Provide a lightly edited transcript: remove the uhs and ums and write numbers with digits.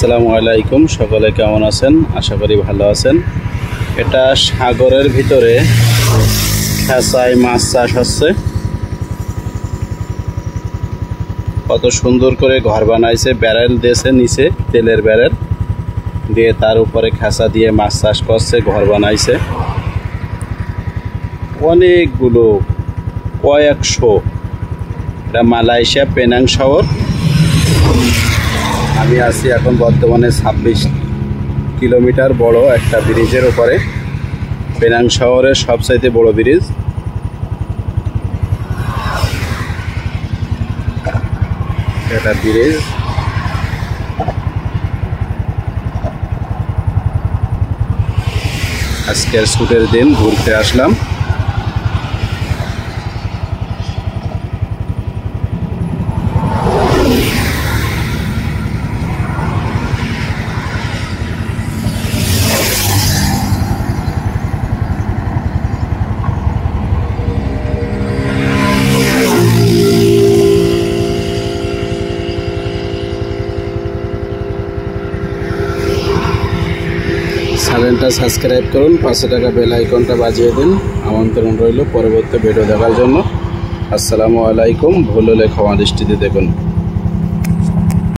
আসসালামু আলাইকুম, সকলে কেমন আছেন? আশা করি ভালো আছেন। এটা সাগরের ভিতরে খেসায় মাছ চাষ হচ্ছে। কত সুন্দর করে ঘর বানাইছে, ব্যারেল দিয়েছে নিচে, তেলের ব্যারেল দিয়ে তার উপরে খেসা দিয়ে মাছ চাষ করছে, ঘর বানাইছে অনেকগুলো, কয়েকশো। এটা মালয়েশিয়া পেনাং শহর। আমি আছি এখন বর্তমানে 26 কিলোমিটার বড় একটা ব্রিজের উপরে, পেনাং শহরের সবচাইতে বড় ব্রিজ। এটা ব্রিজ। আজকের ছুটির দিন, ঘুরতে আসলাম। চ্যানেলটা সাবস্ক্রাইব করুন, 500 টাকা বেল আইকনটা বাজিয়ে দিন। আমন্ত্রণ রইল পরবর্তী ভিডিও দেখার জন্য। আসসালামু আলাইকুম। ভুল হলে ক্ষমা দৃষ্টিতে দেখুন।